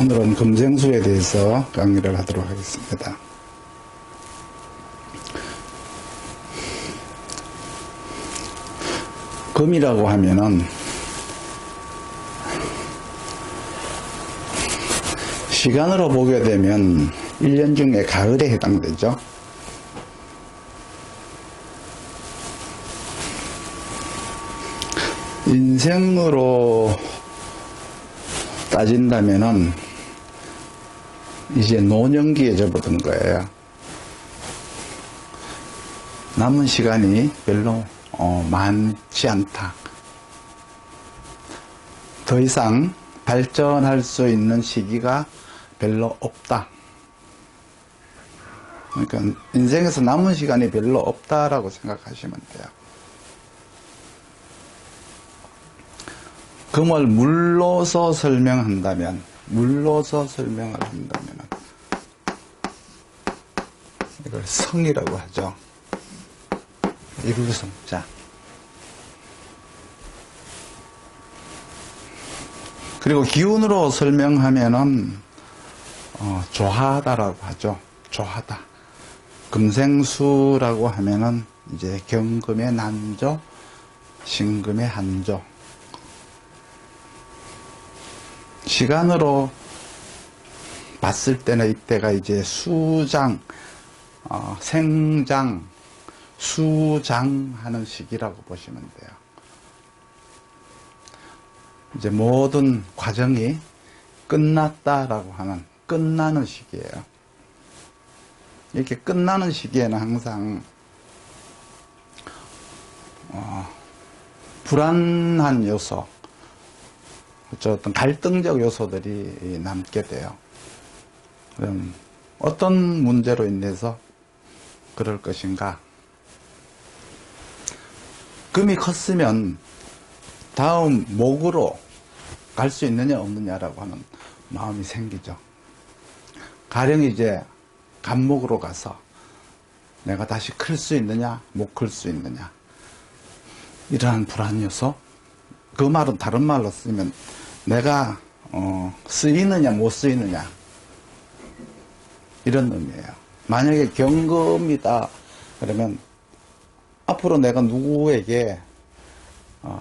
오늘은 금생수에 대해서 강의를 하도록 하겠습니다. 금이라고 하면은 시간으로 보게 되면 1년 중에 가을에 해당되죠. 인생으로 따진다면은 이제 노년기에 접어든 거예요. 남은 시간이 별로 많지 않다. 더 이상 발전할 수 있는 시기가 별로 없다. 그러니까 인생에서 남은 시간이 별로 없다라고 생각하시면 돼요. 금을 물로서 설명한다면, 이걸 성이라고 하죠. 일루성자. 그리고 기운으로 설명하면은 조하다라고 하죠. 조하다. 금생수라고 하면은 이제 경금의 난조, 신금의 한조. 시간으로 봤을 때는 이때가 이제 수장, 생장, 수장하는 시기라고 보시면 돼요. 이제 모든 과정이 끝났다라고 하는, 끝나는 시기예요. 이렇게 끝나는 시기에는 항상 불안한 요소, 어떤 갈등적 요소들이 남게 돼요. 그럼 어떤 문제로 인해서 그럴 것인가? 금이 컸으면 다음 목으로 갈 수 있느냐 없느냐라고 하는 마음이 생기죠. 가령 이제 간목으로 가서 내가 다시 클 수 있느냐 못 클 수 있느냐, 이러한 불안 요소. 그 말은 다른 말로 쓰면 내가 쓰이느냐 못 쓰이느냐, 이런 의미예요. 만약에 경금이다 그러면 앞으로 내가 누구에게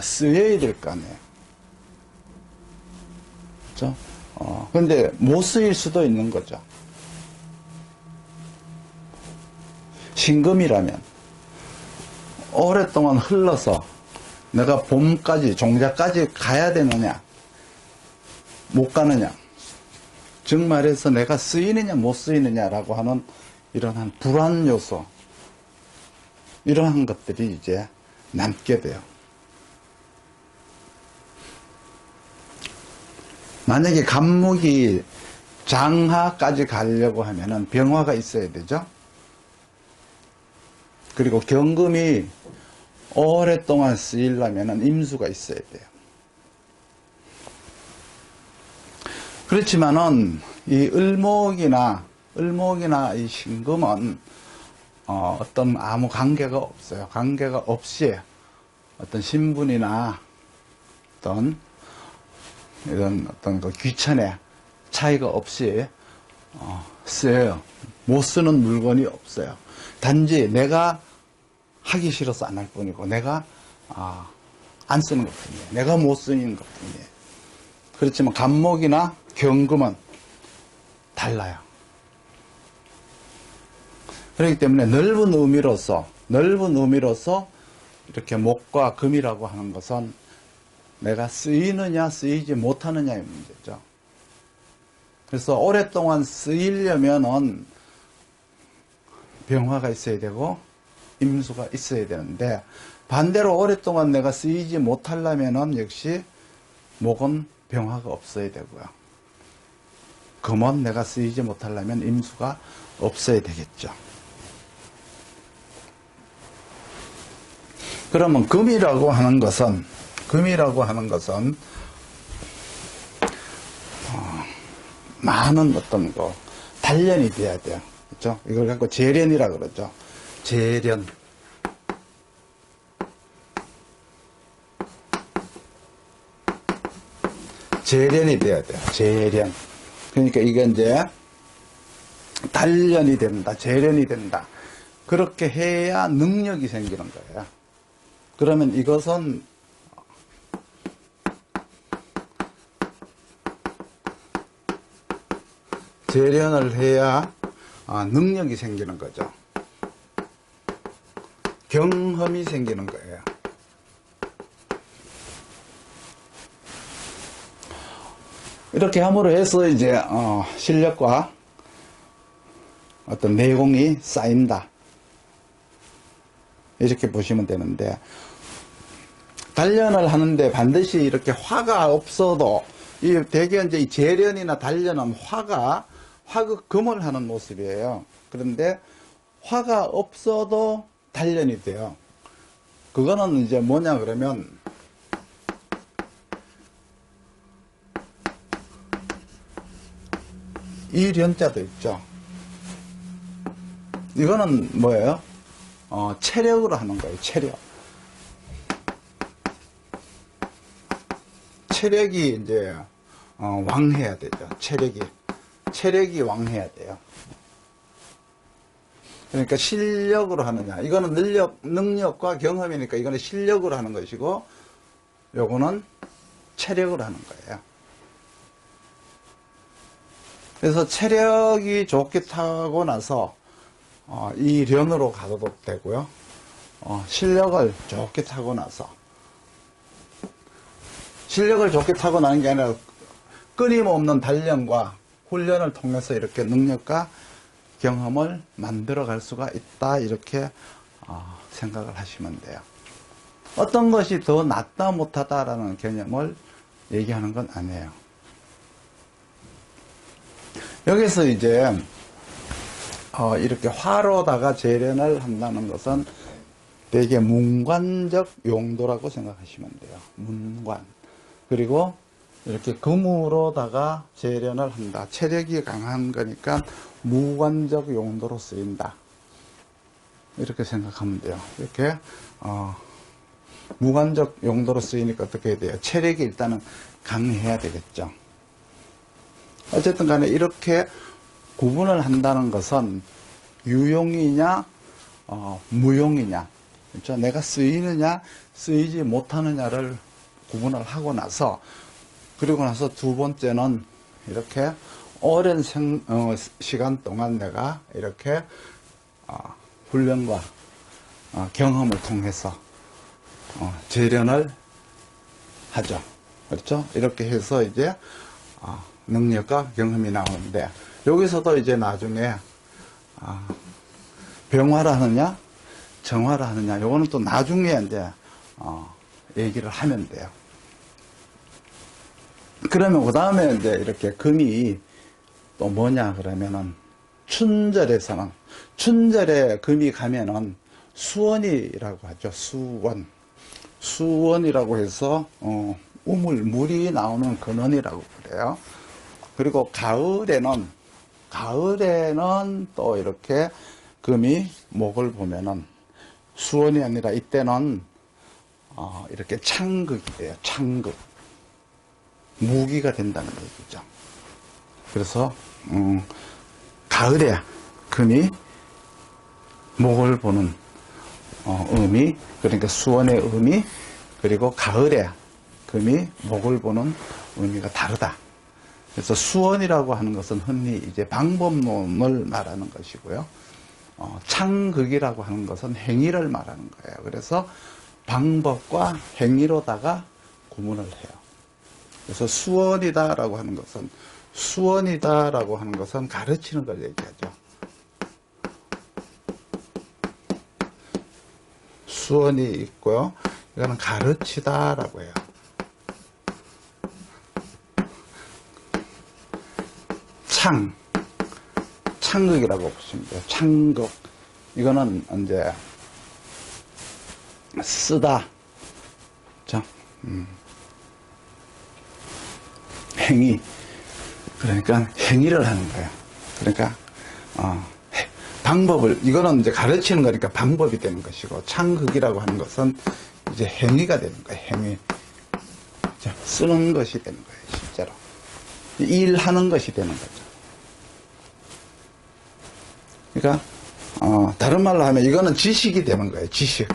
쓰여야 될 거 아니에요. 그렇죠? 근데 못 쓰일 수도 있는 거죠. 신금이라면 오랫동안 흘러서 내가 봄까지, 종자까지 가야 되느냐 못 가느냐, 즉 말해서 내가 쓰이느냐 못 쓰이느냐라고 하는 이러한 불안 요소, 이러한 것들이 이제 남게 돼요. 만약에 간목이 장하까지 가려고 하면은 병화가 있어야 되죠. 그리고 경금이 오랫동안 쓰이려면은 임수가 있어야 돼요. 그렇지만은 이 을목이나 이 신금은 어떤 아무 관계가 없어요. 관계가 없이 어떤 신분이나 어떤 이런 어떤 그 귀천의 차이가 없이 쓰여요. 못 쓰는 물건이 없어요. 단지 내가 하기 싫어서 안 할 뿐이고, 내가 안 쓰는 것 뿐이에요. 내가 못 쓰는 것 뿐이에요. 그렇지만 간목이나 경금은 달라요. 그렇기 때문에 넓은 의미로서 이렇게 목과 금이라고 하는 것은 내가 쓰이느냐 쓰이지 못하느냐의 문제죠. 그래서 오랫동안 쓰이려면은 병화가 있어야 되고 임수가 있어야 되는데, 반대로 오랫동안 내가 쓰이지 못하려면은 역시 목은 병화가 없어야 되고요. 금은 내가 쓰이지 못하려면 임수가 없어야 되겠죠. 그러면 금이라고 하는 것은 많은 어떤 단련이 돼야 돼요. 그렇죠? 이걸 갖고 재련이라 그러죠. 재련. 재련이 돼야 돼요. 재련. 그러니까 이게 이제 단련이 된다, 재련이 된다. 그렇게 해야 능력이 생기는 거예요. 그러면 이것은 재련을 해야 능력이 생기는 거죠. 경험이 생기는 거예요. 이렇게 함으로 해서 이제 실력과 어떤 내공이 쌓인다. 이렇게 보시면 되는데, 단련을 하는데 반드시 이렇게 화가 없어도, 이 대개 이제 이 재련이나 단련은 화극금을 하는 모습이에요. 그런데 화가 없어도 단련이 돼요. 그거는 이제 뭐냐 그러면, 이 련자도 있죠. 이거는 뭐예요? 체력으로 하는 거예요. 체력. 체력이 이제 왕해야 되죠. 체력이 왕해야 돼요. 그러니까 실력으로 하느냐. 이거는 능력과 경험이니까 이거는 실력으로 하는 것이고, 요거는 체력으로 하는 거예요. 그래서 체력이 좋게 타고 나서 이 련으로 가도 되고요. 실력을 좋게 타고 나서, 실력을 좋게 타고 나는 게 아니라 끊임없는 단련과 훈련을 통해서 이렇게 능력과 경험을 만들어 갈 수가 있다. 이렇게 생각을 하시면 돼요. 어떤 것이 더 낫다 못하다라는 개념을 얘기하는 건 아니에요. 여기서 이제 이렇게 화로다가 재련을 한다는 것은 되게 문관적 용도라고 생각하시면 돼요. 문관. 그리고 이렇게 금으로다가 재련을 한다. 체력이 강한 거니까 무관적 용도로 쓰인다. 이렇게 생각하면 돼요. 이렇게 무관적 용도로 쓰이니까 어떻게 해야 돼요? 체력이 일단은 강해야 되겠죠. 어쨌든 간에 이렇게 구분을 한다는 것은 유용이냐 무용이냐, 그렇죠? 내가 쓰이느냐 쓰이지 못하느냐를 구분을 하고 나서, 그리고 나서 두 번째는 이렇게 오랜 시간 동안 내가 이렇게 훈련과 경험을 통해서 재련을 하죠. 그렇죠? 이렇게 해서 이제 능력과 경험이 나오는데, 여기서도 이제 나중에 병화를 하느냐 정화를 하느냐, 요거는 또 나중에 이제 얘기를 하면 돼요. 그러면 그 다음에 이제 이렇게 금이 또 뭐냐 그러면은, 춘절에서는, 춘절에 금이 가면은 수원이라고 하죠. 수원이라고 해서 물이 나오는 근원이라고 그래요. 그리고 가을에는 또 이렇게 금이 목을 보면은 수원이 아니라 이때는 이렇게 창극이 돼요. 창극. 무기가 된다는 얘기죠. 그래서 가을에 금이 목을 보는 의미, 그러니까 수원의 의미, 그리고 가을에 금이 목을 보는 의미가 다르다. 그래서 수원이라고 하는 것은 흔히 이제 방법론을 말하는 것이고요. 창극이라고 하는 것은 행위를 말하는 거예요. 그래서 방법과 행위로다가 구분을 해요. 그래서 수원이다라고 하는 것은 가르치는 걸 얘기하죠. 수원이 있고요. 이거는 가르치다라고 해요. 창극이라고 보시면 돼요. 창극. 이거는 이제 쓰다. 자, 행위. 그러니까 행위를 하는 거예요. 그러니까 방법을, 이거는 이제 가르치는 거니까 방법이 되는 것이고, 창극이라고 하는 것은 이제 행위가 되는 거예요. 행위. 자, 쓰는 것이 되는 거예요. 실제로. 일하는 것이 되는 거죠. 그러니까 다른 말로 하면 이거는 지식이 되는 거예요. 지식.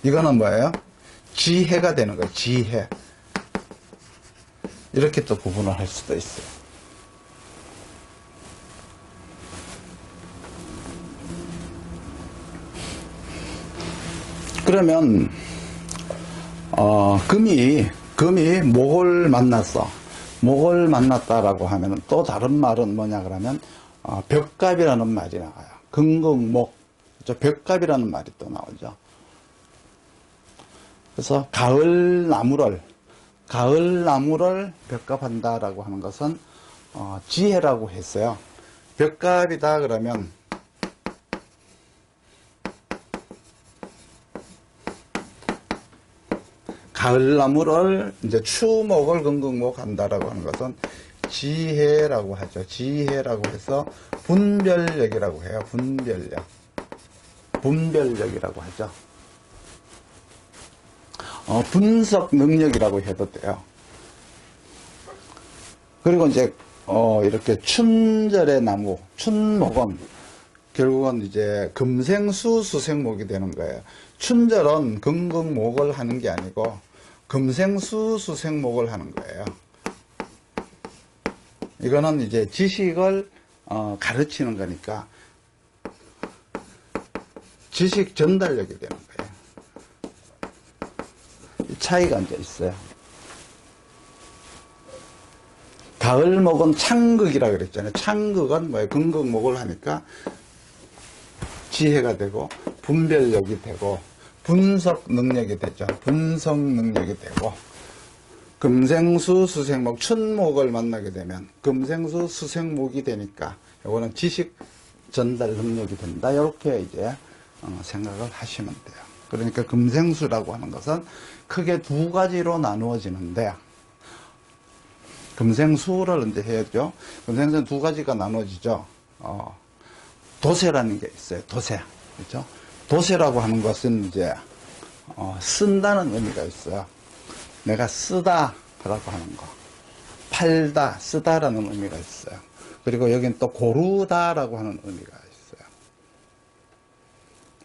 이거는 뭐예요? 지혜가 되는 거예요. 지혜. 이렇게 또 구분을 할 수도 있어요. 그러면 금이 목을 만났어. 목을 만났다라고 하면 또 다른 말은 뭐냐 그러면 벽갑이라는 말이 나와요. 금극목. 벽갑이라는 말이 또 나오죠. 그래서 가을 나무를 벽갑한다라고 하는 것은 지혜라고 했어요. 벽갑이다 그러면 가을 나무를 이제 추목을 금극목 한다라고 하는 것은 지혜라고 하죠. 지혜라고 해서 분별력이라고 해요. 분별력이라고 하죠. 분석 능력이라고 해도 돼요. 그리고 이제 이렇게 춘절의 나무, 춘목은 결국은 이제 금생수 수생목이 되는 거예요. 춘절은 금극목을 하는 게 아니고 금생수 수생목을 하는 거예요. 이거는 이제 지식을 가르치는 거니까 지식 전달력이 되는 거예요. 차이가 이제 있어요. 가을목은 창극이라 그랬잖아요. 창극은 뭐예요? 금극목을 하니까 지혜가 되고 분별력이 되고 분석 능력이 되죠. 분석 능력이 되고 금생수 수생목 춘목을 만나게 되면 금생수 수생목이 되니까 이거는 지식 전달 능력이 된다. 이렇게 이제 생각을 하시면 돼요. 그러니까 금생수라고 하는 것은 크게 두 가지로 나누어지는데 금생수를 이제 해야죠. 금생수는 두 가지가 나눠지죠. 도세라는 게 있어요. 도세. 그렇죠? 도세라고 하는 것은 이제 쓴다는 의미가 있어요. 내가 쓰다라고 하는 거. 팔다, 쓰다라는 의미가 있어요. 그리고 여기는 또 고르다라고 하는 의미가 있어요.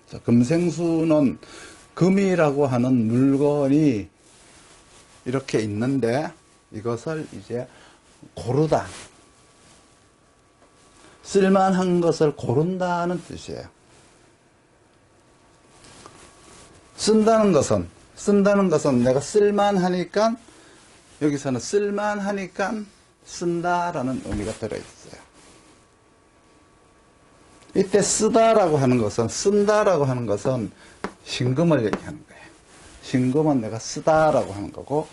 자, 금생수는 금이라고 하는 물건이 이렇게 있는데 이것을 이제 고르다. 쓸만한 것을 고른다는 뜻이에요. 쓴다는 것은 내가 쓸만하니까 여기서는 쓸만하니까 쓴다라는 의미가 들어있어요. 이때 쓰다라고 하는 것은 쓴다라고 하는 것은 신금을 얘기하는 거예요. 신금은 내가 쓰다라고 하는 거고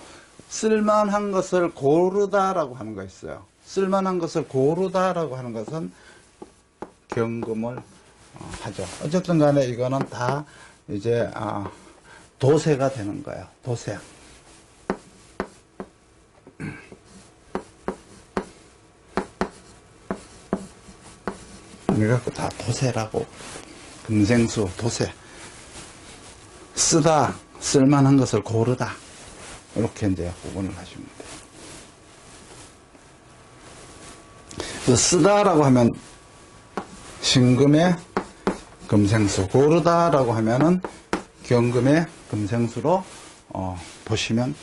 쓸만한 것을 고르다라고 하는 거 있어요. 쓸만한 것을 고르다라고 하는 것은 경금을 하죠. 어쨌든 간에 이거는 다 이제 도세가 되는 거예요. 도세. 그래갖고 다 도세라고. 금생수, 도세. 쓰다, 쓸만한 것을 고르다. 이렇게 이제 구분을 하시면 돼요. 그 쓰다라고 하면 신금의 금생수, 고르다라고 하면은 경금의 금생수로 보시면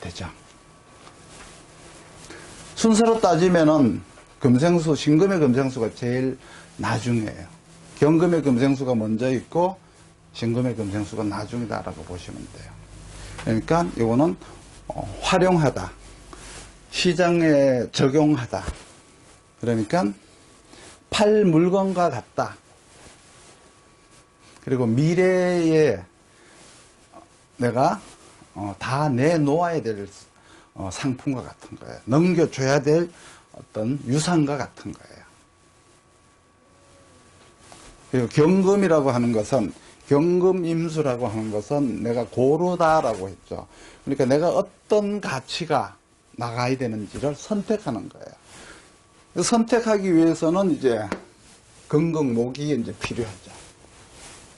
되죠. 순서로 따지면은 금생수, 신금의 금생수가 제일 나중이에요. 경금의 금생수가 먼저 있고 신금의 금생수가 나중이다라고 보시면 돼요. 그러니까 이거는 활용하다, 시장에 적용하다. 그러니까 팔 물건과 같다. 그리고 미래에 내가 다 내놓아야 될 상품과 같은 거예요. 넘겨줘야 될 어떤 유산과 같은 거예요. 그리고 경금이라고 하는 것은 경금임수라고 하는 것은 내가 고르다라고 했죠. 그러니까 내가 어떤 가치가 나가야 되는지를 선택하는 거예요. 선택하기 위해서는 이제 금극목이 이제 필요하죠.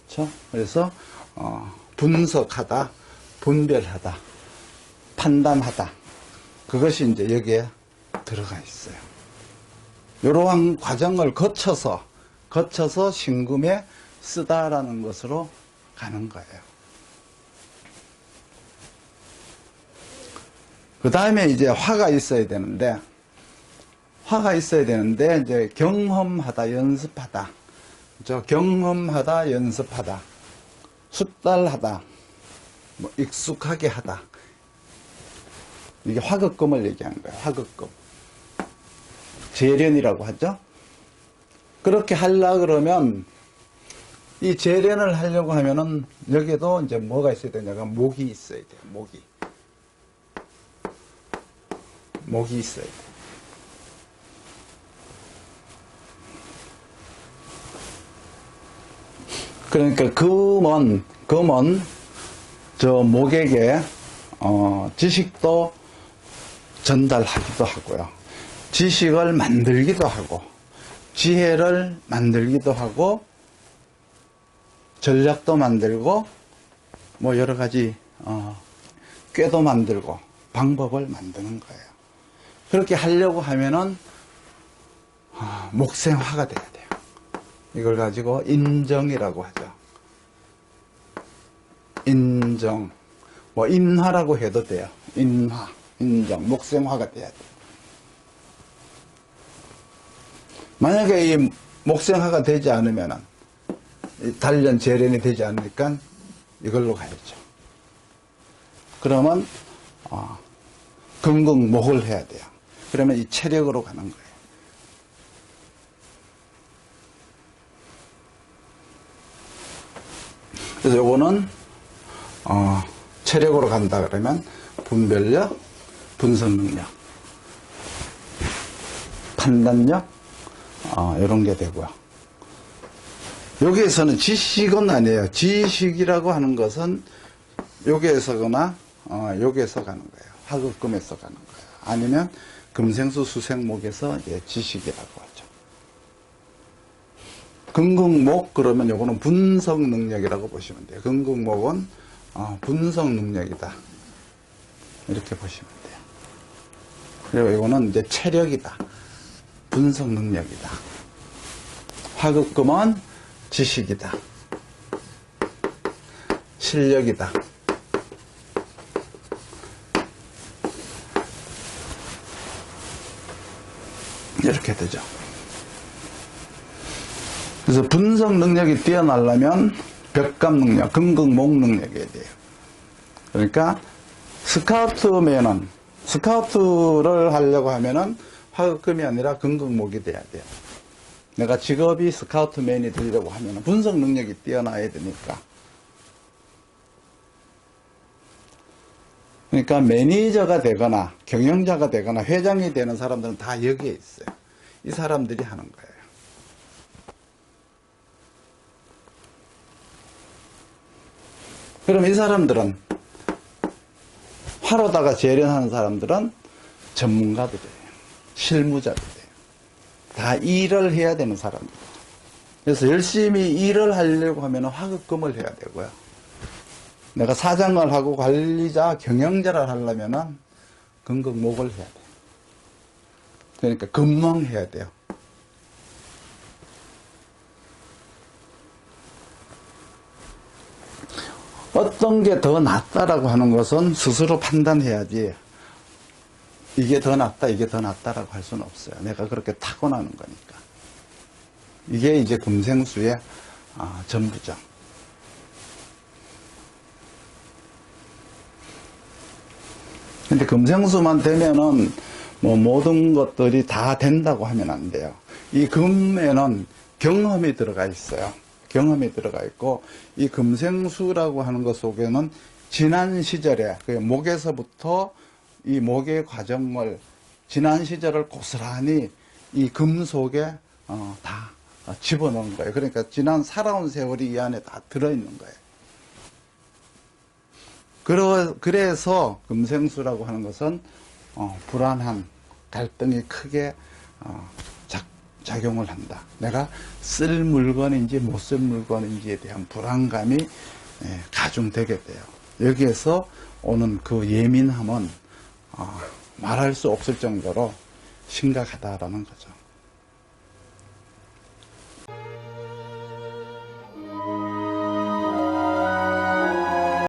그렇죠? 그래서 분석하다, 분별하다, 판단하다. 그것이 이제 여기에 들어가 있어요. 이러한 과정을 거쳐서 신금에 쓰다라는 것으로 가는 거예요. 그 다음에 이제 화가 있어야 되는데, 이제 경험하다, 연습하다. 경험하다, 연습하다. 숙달하다, 뭐 익숙하게 하다. 이게 화극금을 얘기한 거예요. 화극금. 재련이라고 하죠. 그렇게 하려고 그러면, 이 재련을 하려고 하면은, 여기에도 이제 뭐가 있어야 되냐가, 목이 있어야 돼요. 목이 있어야 돼요. 그러니까 금은 저 목에게 지식도 전달하기도 하고요. 지식을 만들기도 하고, 지혜를 만들기도 하고, 전략도 만들고, 뭐 여러 가지 꾀도 만들고 방법을 만드는 거예요. 그렇게 하려고 하면은 목생화가 돼야 돼요. 이걸 가지고 인정이라고 하죠. 인정, 뭐 인화라고 해도 돼요. 인화, 인정, 목생화가 돼야 돼요. 만약에 이 목생화가 되지 않으면은, 단련 재련이 되지 않으니까 이걸로 가야죠. 그러면 금극목을 해야 돼요. 그러면 이 체력으로 가는 거예요. 그래서 요거는 체력으로 간다 그러면 분별력, 분석능력, 판단력, 이런 게 되고요. 여기에서는 지식은 아니에요. 지식이라고 하는 것은 여기에서거나 여기에서 가는 거예요. 화극금에서 가는 거예요. 아니면 금생수 수생목에서 지식이라고 하죠. 금극목 그러면 요거는 분석 능력이라고 보시면 돼요. 금극목은 분석 능력이다. 이렇게 보시면 돼요. 그리고 이거는 이제 체력이다. 분석 능력이다. 화극금은 지식이다. 실력이다. 이렇게 되죠. 그래서 분석 능력이 뛰어나려면 벽감 능력, 금극목 능력이어야 돼요. 그러니까 스카우트맨은, 스카우트를 하려고 하면은 화극금이 아니라 금극목이 돼야 돼요. 내가 직업이 스카우트맨이 되려고 하면 분석 능력이 뛰어나야 되니까. 그러니까 매니저가 되거나 경영자가 되거나 회장이 되는 사람들은 다 여기에 있어요. 이 사람들이 하는 거예요. 그럼 이 사람들은, 화로다가 재련하는 사람들은 전문가들이에요. 실무자들이에요. 다 일을 해야 되는 사람들. 그래서 열심히 일을 하려고 하면 화극금을 해야 되고요. 내가 사장을 하고 관리자, 경영자를 하려면 금극목을 해야 돼요. 그러니까 금멍해야 돼요. 어떤 게 더 낫다라고 하는 것은 스스로 판단해야지, 이게 더 낫다, 이게 더 낫다라고 할 수는 없어요. 내가 그렇게 타고나는 거니까. 이게 이제 금생수의 전부죠. 근데 금생수만 되면은 뭐 모든 것들이 다 된다고 하면 안 돼요. 이 금에는 경험이 들어가 있어요. 경험이 들어가 있고, 이 금생수라고 하는 것 속에는 지난 시절에, 목에서부터 이 목의 과정을, 지난 시절을 고스란히 이 금 속에 다 집어넣은 거예요. 그러니까 지난 살아온 세월이 이 안에 다 들어있는 거예요. 그래서 금생수라고 하는 것은 불안한 갈등이 크게 작용을 한다. 내가 쓸 물건인지 못 쓸 물건인지에 대한 불안감이 가중되게 돼요. 여기에서 오는 그 예민함은 말할 수 없을 정도로 심각하다라는 거죠.